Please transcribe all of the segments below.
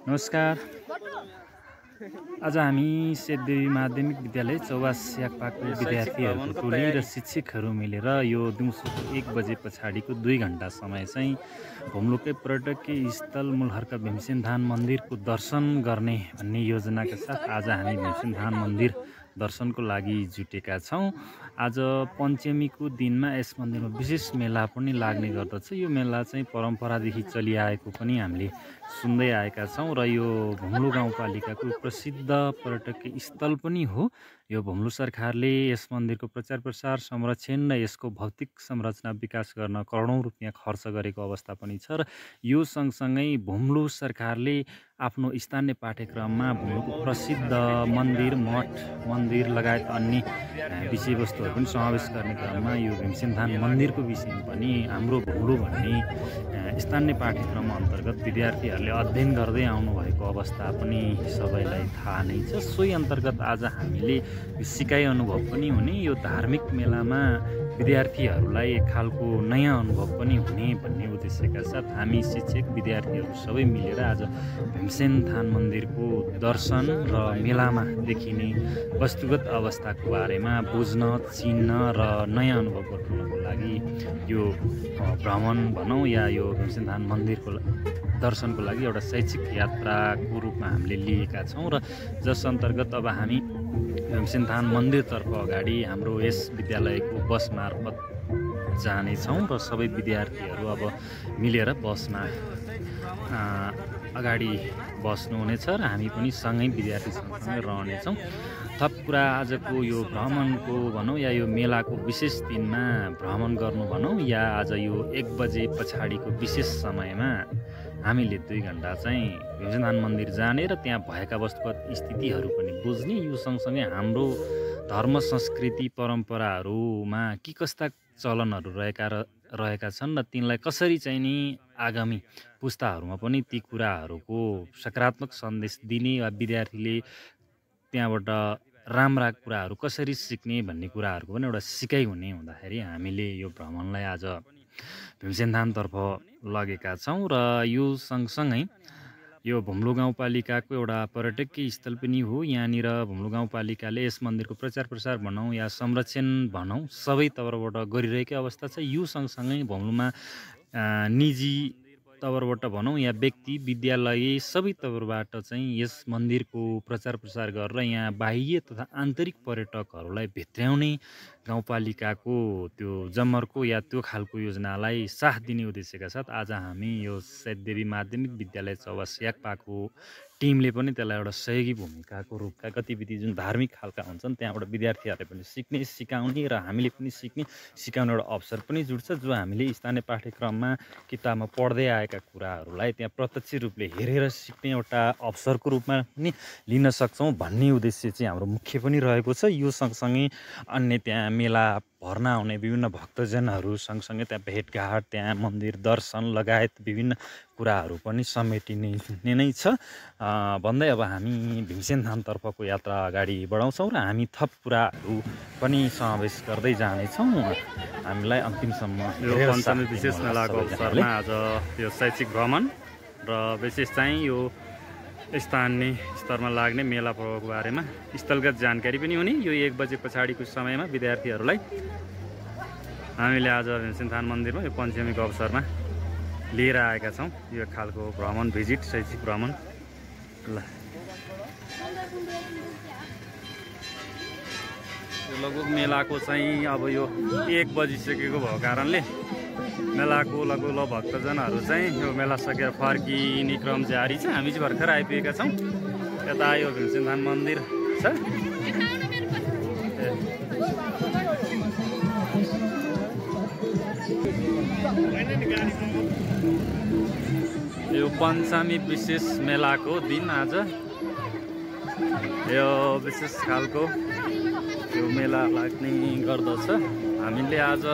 नमस्कार। आज हामी सेतदेवी माध्यमिक विद्यालय चौवास याकपाको विद्यार्थीहरूको टोली र शिक्षकहरू मिलेर यो दिउँसोको 1 बजे पछाडिको 2 घण्टा समय चाहिँ भुम्लुकै पर्यटकीय स्थल मूलहर्का भीमसेनधान मन्दिरको दर्शन गर्ने भन्ने योजनाका साथ आज हामी भीमसेनधान मन्दिर दर्शनको लागि जुटेका छौँ। आज पञ्चमीको दिनमा यस मन्दिरमा विशेष मेला पनि लाग्ने गर्दछ। यो मेला चाहिँ परम्परादेखि चलिआएको पनि हामीले सुन्दै आएका छौँ र यो भुम्लु गाउँपालिकाको प्रसिद्ध पर्यटकीय स्थल पनि हो। यो भुम्लु सरकारले यस मन्दिरको प्रचार प्रसार संरक्षण र यसको भौतिक संरचना विकास गर्न करोडौँ रुपियाँ खर्च गरेको अवस्था पनि छ र यो सँगसँगै भुम्लु सरकारले आफ्नो स्थानीय पाठ्यक्रममा भुम्लुको प्रसिद्ध मन्दिर मठ मन्दिर लगायत अन्य विषयवस्तुहरू पनि समावेश गर्ने क्रममा यो भीमसेनधान मन्दिरको विषयमा पनि हाम्रो भुम्लु भन्ने स्थानीय पाठ्यक्रम अन्तर्गत विद्यार्थीहरूले अध्ययन गर्दै आउनुभएको अवस्था पनि सबैलाई थाहा नै छ। सोही अन्तर्गत आज हामीले यो सिकाइ अनुभव पनि हुने, यो धार्मिक मेलामा विद्यार्थीहरूलाई एक खालको नयाँ अनुभव पनि हुने भन्ने उद्देश्यका साथ हामी शिक्षक विद्यार्थीहरू सबै मिलेर आज भीमसेनधान मन्दिरको दर्शन र मेलामा देखिने वस्तुगत अवस्थाको बारेमा बुझ्न, चिन्न र नयाँ अनुभव गराउनको लागि यो भ्रमण भनौँ या यो भीमसेनधान मन्दिरको दर्शनको लागि एउटा शैक्षिक यात्राको रूपमा हामीले लिएका छौँ र जस अन्तर्गत अब हामी भीमसेनधान मन्दिरतर्फ अगाडि हाम्रो यस विद्यालयको बस मार्फत जानेछौँ र सबै विद्यार्थीहरू अब मिलेर बसमा अगाडि बस्नुहुनेछ र हामी पनि सँगै विद्यार्थी सँगसँगै रहनेछौँ। थप कुरा आजको यो भ्रमणको भनौँ या यो मेलाको विशेष दिनमा भ्रमण गर्नु भनौँ या आज यो 1 बजे पछाडिको विशेष समयमा हामीले 2 घण्टा चाहिँ भीमसेनधान मन्दिर जाने र त्यहाँ भएका वस्तुगत स्थितिहरू पनि बुझ्ने, यो सँगसँगै हाम्रो धर्म संस्कृति परम्पराहरूमा के कस्ता चलनहरू रहेका छन् र तिनलाई कसरी चाहिँ नि आगामी पुस्ताहरूमा पनि ती कुराहरूको सकारात्मक सन्देश दिने वा विद्यार्थीले त्यहाँबाट राम्रा कुराहरू कसरी सिक्ने भन्ने कुराहरूको पनि एउटा सिकाइ हुने हुँदाखेरि हामीले यो भ्रमणलाई आज भीमसेनधानतर्फ लगेका छौँ र यो सँगसँगै यो भुम्लु गाउँपालिकाको एउटा पर्यटकीय स्थल पनि हो। यहाँनिर भुम्लु गाउँपालिकाले यस मन्दिरको प्रचार प्रसार भनौँ या संरक्षण भनौँ सबै तर्फबाट गरिरहेकै अवस्था छ। यो सँगसँगै भुम्लुमा निजी तर्फबाट भनौँ या व्यक्ति विद्यालय सबै तर्फबाट चाहिँ यस मन्दिरको प्रचार प्रसार गरेर यहाँ बाह्य तथा आन्तरिक पर्यटकहरूलाई भित्र्याउने गाउँपालिकाको त्यो जमर्को या त्यो खालको योजनालाई साथ दिने उद्देश्यका साथ आज हामी यो सेतदेवी माध्यमिक विद्यालय चौवास याकपाको टिमले पनि त्यसलाई एउटा सहयोगी भूमिकाको रूपका गतिविधि जुन धार्मिक खालका हुन्छन् त्यहाँबाट विद्यार्थीहरूले पनि सिक्ने सिकाउने र हामीले पनि सिकाउने एउटा अवसर पनि जुट्छ, जो हामीले स्थानीय पाठ्यक्रममा किताबमा पढ्दै आएका कुराहरूलाई त्यहाँ प्रत्यक्ष रूपले हेरेर सिक्ने एउटा अवसरको रूपमा पनि लिन सक्छौँ भन्ने उद्देश्य चाहिँ हाम्रो मुख्य पनि रहेको छ। यो सँगसँगै अन्य त्यहाँ मेला भर्ना आउने विभिन्न भक्तजनहरू सँगसँगै त्यहाँ भेटघाट त्यहाँ मन्दिर दर्शन लगायत विभिन्न कुराहरू पनि समेटिने नै छ भन्दै अब हामी भीमसेनधानतर्फको यात्रा अगाडि बढाउँछौँ र हामी थप कुराहरू पनि समावेश गर्दै जानेछौँ। हामीलाई अन्तिमसम्म यो पञ्चमी विशेष मेलाको अवसरमा आज यो शैक्षिक भ्रमण र विशेष चाहिँ यो स्थानीय स्तरमा लाग्ने मेला पर्वको बारेमा स्थलगत जानकारी पनि हुने। यो 1 बजे पछाडिको समयमा विद्यार्थीहरूलाई हामीले आज भीमसेनधान मन्दिरमा यो पञ्चमीको अवसरमा लिएर आएका छौँ। यो खालको भ्रमण भिजिट शैक्षिक भ्रमण ल लगभग मेलाको चाहिँ अब यो 1 बजिसकेको भएको कारणले मेलाको लगभग भक्तजनहरू चाहिँ यो मेला सकेर फर्किने क्रम जारी छ। हामी चाहिँ भर्खर आइपुगेका छौँ। यता यो भीमसेनधान मन्दिर छ। यो पञ्चमी विशेष मेलाको दिन आज यो विशेष खालको यो मेला लाग्ने गर्दछ। हामीले आज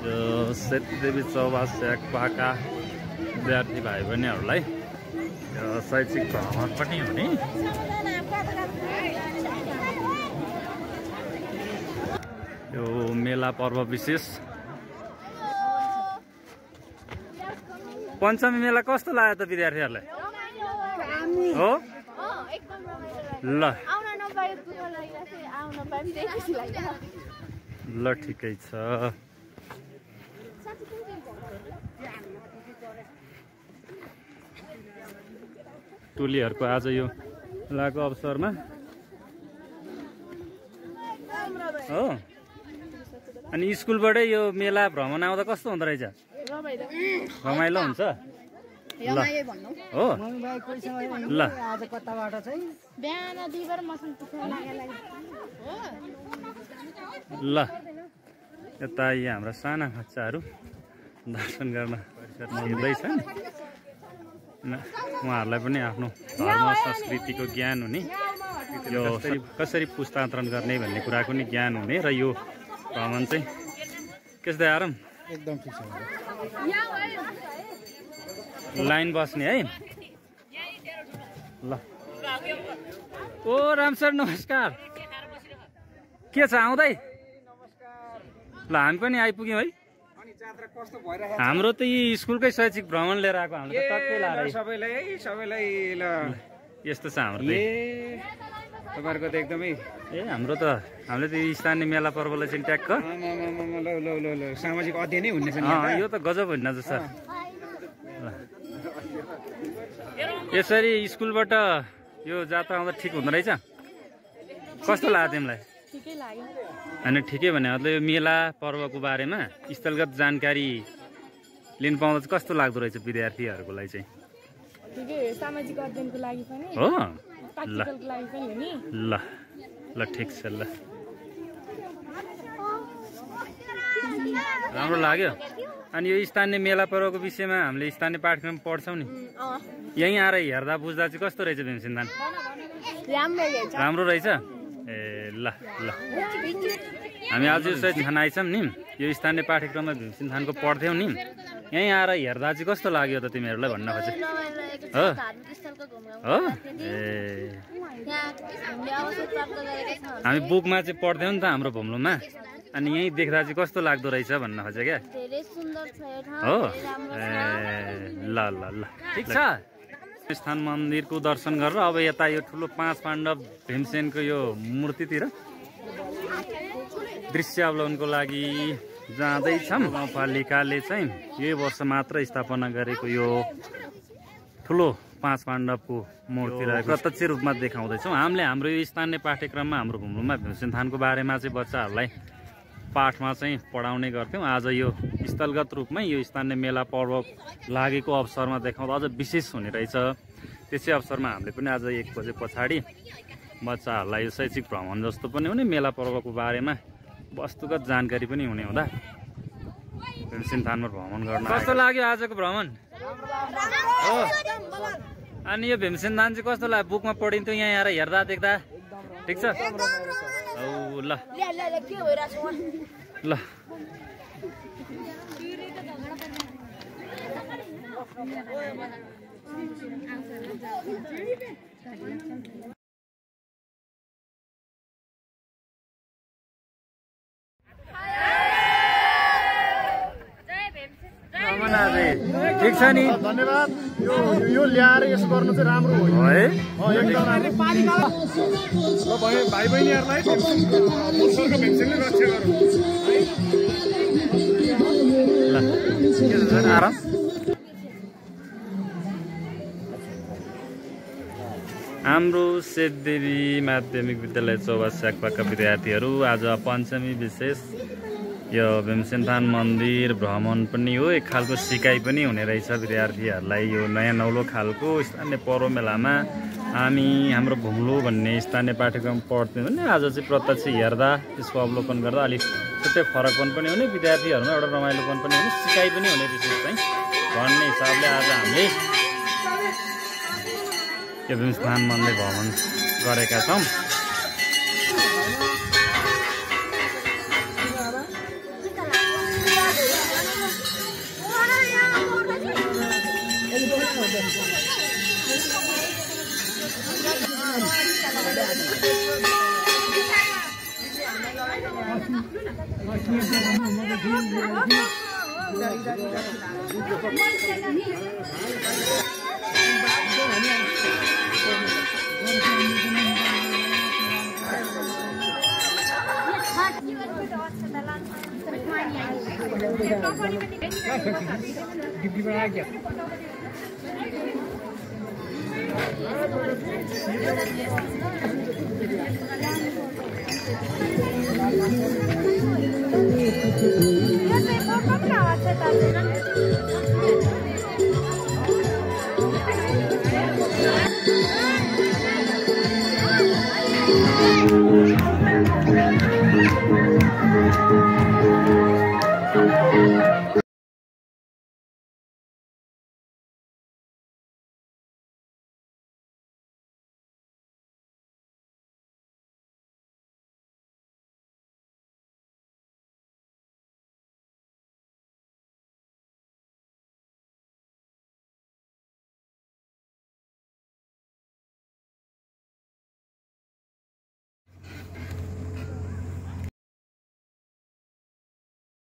सेतदेवी चौवास याकपाका विद्यार्थी भाइ बहिनीहरूलाई शैक्षिक भ्रमण पनि हुने। यो मेला पर्व विशेष पञ्चमी मेला कस्तो लाग्यो त विद्यार्थीहरूलाई? हो एकदम रमाइलो ल आउन नपाए दुःख लागिरहेको छ आउन पाए पनि त्यही खुसी लागिरहेको ल ठिकै छ टोलीहरूको आज यो मेलाको अवसरमा हो अनि स्कुलबाटै यो मेला भ्रमण आउँदा कस्तो हुँदो रहेछ रमाइलो हुन्छ हो ल बिहान दुईबार मसँग ल यता यहाँ हाम्रा साना बच्चाहरू दर्शन गर्न हिँड्दैछन् उहाँहरूलाई पनि आफ्नो धर्म संस्कृतिको ज्ञान हुने यो कसरी पुस्तान्तरण गर्ने भन्ने कुराको नि ज्ञान हुने र यो भ्रमण चाहिँ कस्तै आराम एकदम ठिक छ लाइन बस्ने है ल ओ राम सर नमस्कार के छ आउँदै ल हामी पनि आइपुग्यौँ है हाम्रो त यी स्कुलकै शैक्षिक भ्रमण लिएर आएको हाम्रो त टक्कै लाएर सबैलाई ल यस्तो छ हाम्रो तपाईँहरूको त एकदमै हाम्रो त हामीले त स्थानीय मेला पर्वलाई चाहिँ ट्याक्क सामाजिक अध्ययनै हुने छ यो त गजब होइन त सर यसरी स्कुलबाट यो जात्रा आउँदा ठिक हुँदो रहेछ कस्तो लाग्यो तिमीलाई ठिकै लाग्यो होइन ठिकै भने मतलब यो मेला पर्वको बारेमा स्थलगत जानकारी लिन पाउँदा चाहिँ कस्तो लाग्दो रहेछ विद्यार्थीहरूको लागि चाहिँ ठिकै सामाजिक अध्ययनको लागि पनि हो प्र्याक्टिकलको लागि पनि हो नि ल ल ठिक छ ल राम्रो लाग्यो अनि यो स्थानीय मेला पर्वको विषयमा हामीले स्थानीय पाठ्यक्रम पढ्छौँ नि यहीँ आएर हेर्दा बुझ्दा चाहिँ कस्तो रहेछ भीमसिन्धान राम्रो रहेछ ए ल ल हामी आज यो चाहिँ आइछौँ नि यो स्थानीय पाठ्यक्रममा भीमसिन्धानको पढ्थ्यौँ नि यहीँ आएर हेर्दा चाहिँ कस्तो लाग्यो त तिमीहरूलाई भन्न खोजे हो हो ए हामी बुकमा चाहिँ पढ्थ्यौँ नि त हाम्रो भुम्लुमा अनि यहीँ देख्दा चाहिँ कस्तो लाग्दो रहेछ भन्न खोजे क्या हो ए ल ल ल ठिक छ स्थान मन्दिरको दर्शन गरेर अब यता यो ठुलो 5 पाण्डव भीमसेनको यो मूर्तितिर दृश्य अवलोकनको लागि जाँदैछौँ गाउँपालिकाले चाहिँ यही वर्ष मात्र स्थापना गरेको यो ठुलो 5 पाण्डवको मूर्तिलाई प्रत्यक्ष रूपमा देखाउँदैछौँ हामीले हाम्रो यो स्थानीय पाठ्यक्रममा हाम्रो भुम्लुमा भीमसेन थानको बारेमा चाहिँ बच्चाहरूलाई पाठमा चाहिँ पढाउने गर्थ्यौँ आज यो स्थलगत रूपमै यो स्थानीय मेला पर्व लागेको अवसरमा देखाउँदा अझ विशेष हुने रहेछ त्यसै अवसरमा हामीले पनि आज 1 बजे पछाडि बच्चाहरूलाई यो शैक्षिक भ्रमण जस्तो पनि हुने मेला पर्वको बारेमा वस्तुगत जानकारी पनि हुने हुँदा भीमसेन थानमा भ्रमण गर्न कस्तो लाग्यो आजको भ्रमण हो अनि यो भीमसेन थान चाहिँ कस्तो लाग्यो बुकमा पढिन्थ्यो यहाँ आएर हेर्दा देख्दा ठिक छ औ ल ल ठिक छ नि धन्यवाद यो ल्याएर यसो गर्नु चाहिँ राम्रो हो है एकदम राम्रो भाइ बहिनीहरूलाई भीमसेनले रक्षा गरौँ आराम हाम्रो सेतदेवी माध्यमिक विद्यालय चौबास स्याक्पाका विद्यार्थीहरू आज पञ्चमी विशेष यो भीमसेन थान मन्दिर भ्रमण पनि हो एक खालको सिकाइ पनि हुने रहेछ विद्यार्थीहरूलाई यो नयाँ नौलो खालको स्थानीय पर्व मेलामा हामी हाम्रो भुम्लु भन्ने स्थानीय पाठ्यक्रम पढ्थ्यौँ भने आज चाहिँ प्रत्यक्ष हेर्दा त्यसको अवलोकन गर्दा अलिक छुट्टै फरकपन पनि हुने विद्यार्थीहरूमा एउटा रमाइलोपन पनि हुने सिकाइ पनि हुने विशेष चाहिँ भन्ने हिसाबले आज हामीले यो भीमसेन थान मन्दिर भ्रमण गरेका छौँ डिप्टी